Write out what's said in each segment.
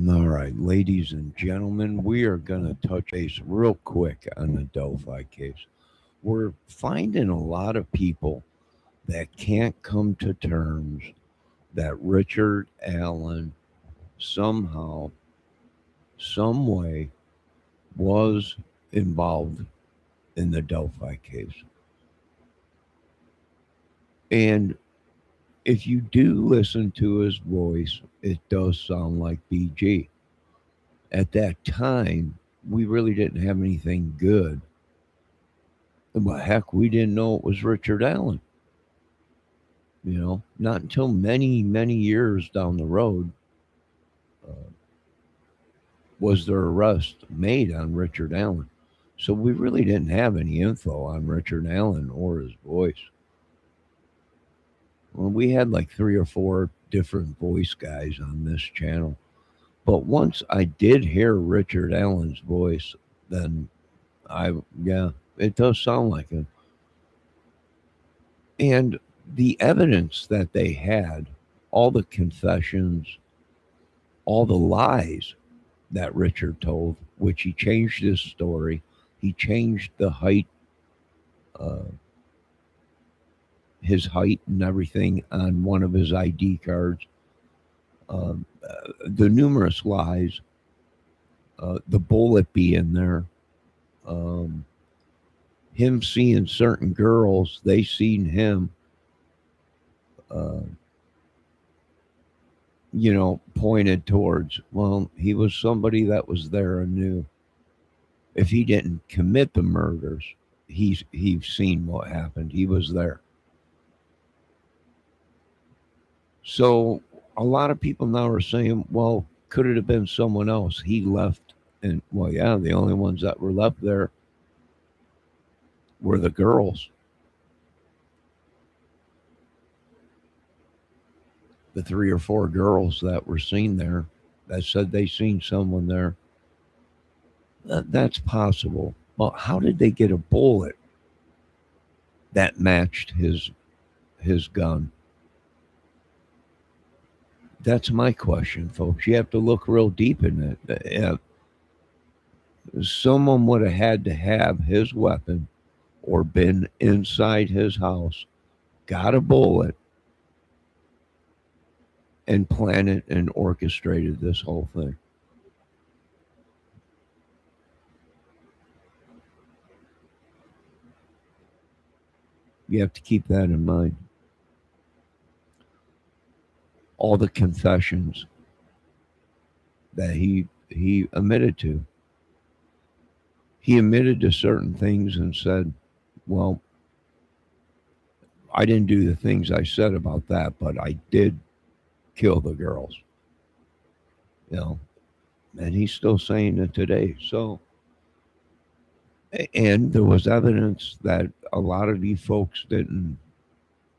All right, ladies and gentlemen, we are going to touch base real quick on the Delphi case. We're finding a lot of people that can't come to terms that Richard Allen somehow, some way, was involved in the Delphi case. And if you do listen to his voice, it does sound like BG. At that time, we really didn't have anything good. But heck, we didn't know it was Richard Allen. Not until many, many years down the road uh, was their arrest made on Richard Allen. So we really didn't have any info on Richard Allen or his voice. Well, we had like three or four different voice guys on this channel. But once I did hear Richard Allen's voice, then yeah, it does sound like him. And the evidence that they had, all the confessions, all the lies that Richard told, which he changed his story, he changed the height, uh, his height and everything on one of his ID cards. The numerous lies, the bullet being there, um, him seeing certain girls, they seen him, uh, pointed towards, well, he was somebody that was there and knew. If he didn't commit the murders, he's seen what happened. He was there. So a lot of people now are saying, well, could it have been someone else? He left, and well, yeah, the only ones that were left there were the girls. The three or four girls that were seen there that said they seen someone there. That's possible. Well, how did they get a bullet that matched his gun? That's my question, folks. You have to look real deep in it. Someone would have had to have his weapon or been inside his house, got a bullet, and planned and orchestrated this whole thing. You have to keep that in mind. All the confessions that he admitted to. He admitted to certain things and said, well, I didn't do the things I said about that, but I did kill the girls. You know, and he's still saying it today. So, and there was evidence that a lot of these folks didn't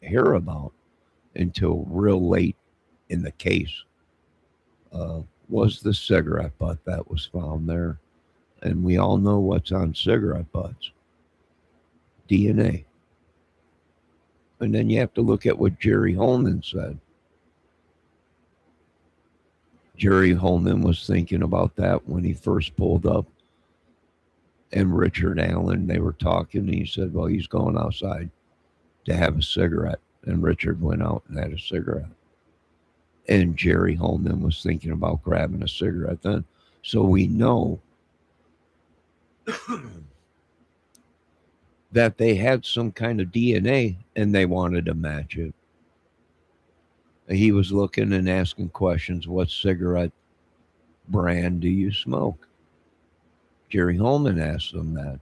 hear about until real late in the case. Was the cigarette butt that was found there. And we all know what's on cigarette butts: DNA. And then you have to look at what Jerry Holman said. Jerry Holman was thinking about that when he first pulled up. And Richard Allen, they were talking, and he said, well, he's going outside to have a cigarette. And Richard went out and had a cigarette. And Jerry Holman was thinking about grabbing a cigarette then. So we know that they had some kind of DNA and they wanted to match it. He was looking and asking questions. What cigarette brand do you smoke? Jerry Holman asked them that.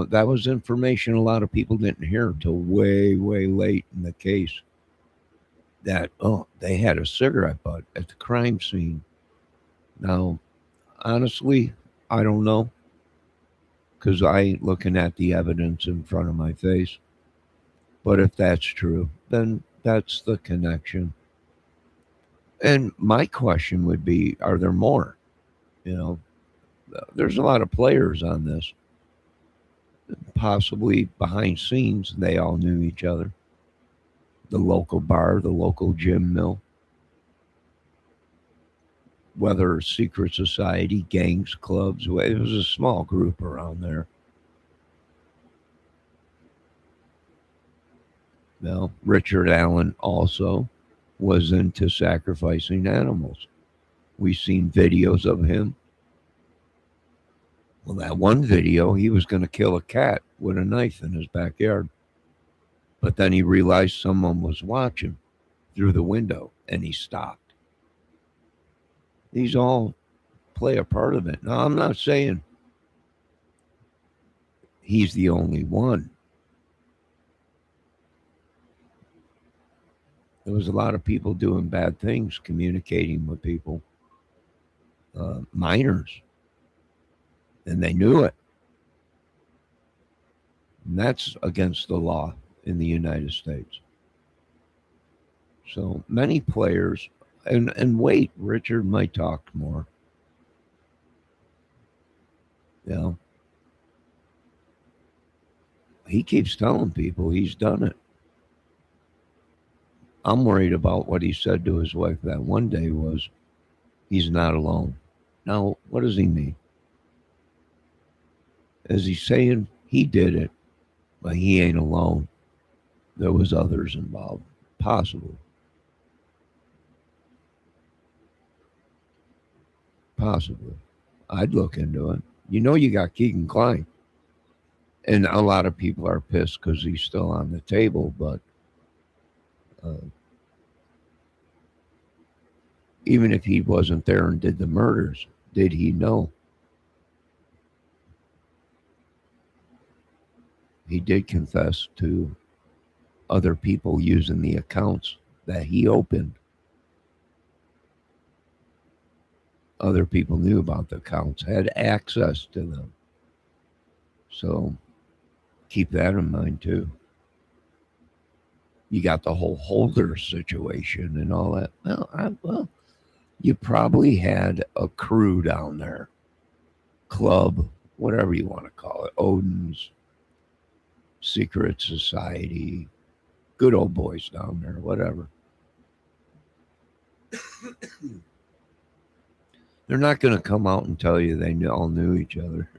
That was information a lot of people didn't hear until way, way late in the case. That, they had a cigarette butt at the crime scene. Now, honestly, I don't know, because I ain't looking at the evidence in front of my face. But if that's true, then that's the connection. And my question would be, are there more? You know, there's a lot of players on this. Possibly behind scenes, they all knew each other. The local bar, the local gym mill. whether secret society, gangs, clubs. It was a small group around there. Well, Richard Allen also was into sacrificing animals. We've seen videos of him. Well, that one video, he was going to kill a cat with a knife in his backyard. But then he realized someone was watching through the window and he stopped. These all play a part of it. Now, I'm not saying he's the only one. There was a lot of people doing bad things, communicating with people, minors, and they knew it. And that's against the law in the United States. So many players, and wait, Richard might talk more. You know, he keeps telling people he's done it. I'm worried about what he said to his wife that one day was, he's not alone. Now, what does he mean? Is he saying he did it, but he ain't alone? There was others involved, possibly. Possibly. I'd look into it. You know, you got Keegan Klein. And a lot of people are pissed because he's still on the table, but uh, even if he wasn't there and did the murders, did he know? He did confess to other people using the accounts that he opened. Other people knew about the accounts, had access to them. So keep that in mind too. You got the whole holder situation and all that. Well, you probably had a crew down there, club, whatever you want to call it, Odin's, secret society, good old boys down there, whatever. They're not going to come out and tell you they all knew each other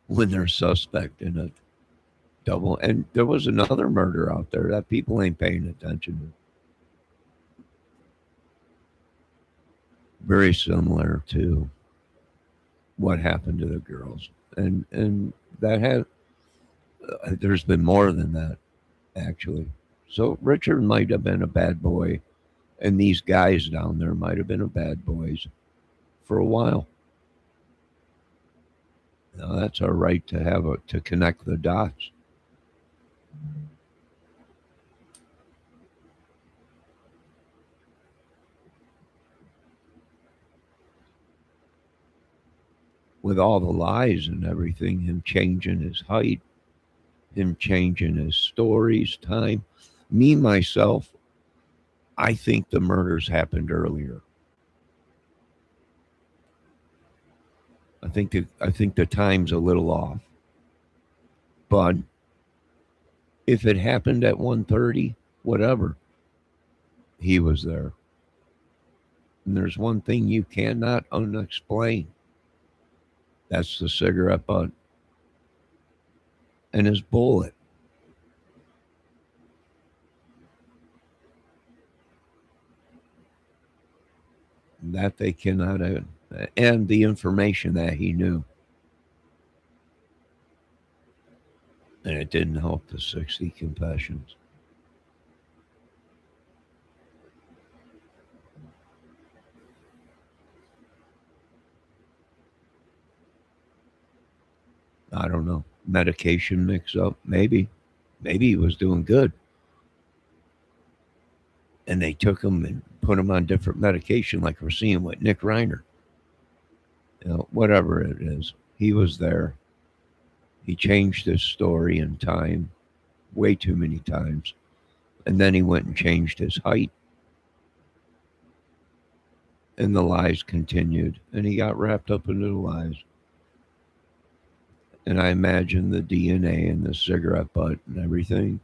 when they're suspect in a double. And there was another murder out there that people ain't paying attention to. Very similar to what happened to the girls, and that had there's been more than that actually. So Richard might have been a bad boy, and these guys down there might have been a bad boys for a while. Now that's our right to to connect the dots. With all the lies and everything, him changing his height, him changing his stories, time. Me myself, I think the murders happened earlier. I think the time's a little off. But if it happened at 1:30, whatever, he was there. And there's one thing you cannot unexplain. That's the cigarette butt and his bullet. That they cannot, and the information that he knew. And it didn't help the 60 confessions. I don't know. Medication mix up, maybe. Maybe he was doing good. And they took him and put him on different medication, like we're seeing with Nick Reiner. Whatever it is, he was there. He changed his story in time way too many times. And then he went and changed his height. And the lies continued. And he got wrapped up into the lies. And I imagine the DNA and the cigarette butt and everything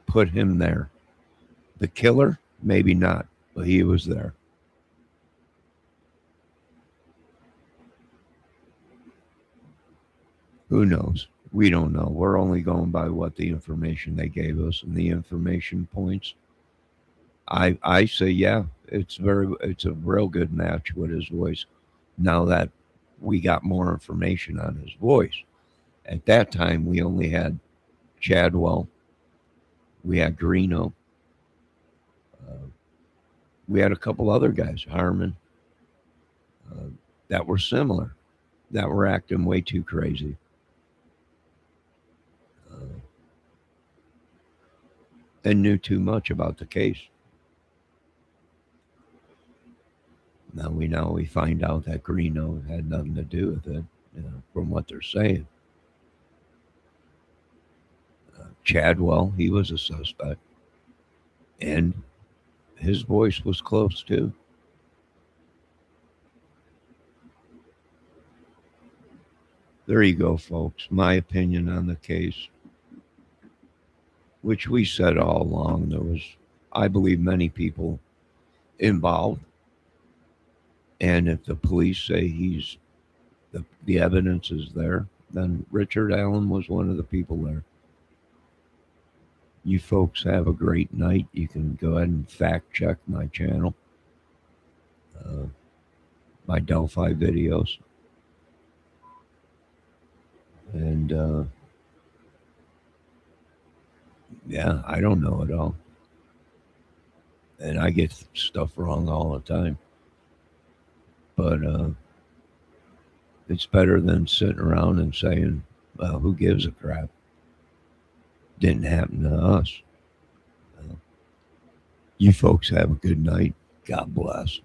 put him there. The killer, maybe not, but he was there. Who knows? We don't know. We're only going by what the information they gave us, and the information points. I say yeah, it's a real good match with his voice. Now that we got more information on his voice, at that time we only had Chadwell, we had Greeno, uh, we had a couple other guys, Harmon, uh, that were similar, that were acting way too crazy. Uh, and knew too much about the case. Now we find out that Greeno had nothing to do with it, from what they're saying. Chadwell, he was a suspect, and his voice was close too. There you go, folks. My opinion on the case, which we said all along, there was, I believe, many people involved, and if the police say the evidence is there, then Richard Allen was one of the people there. You folks have a great night. You can go ahead and fact check my channel, uh, my Delphi videos, and yeah, I don't know it all, and I get stuff wrong all the time. But it's better than sitting around and saying, "Well, who gives a crap? Didn't happen to us." You folks have a good night. God bless.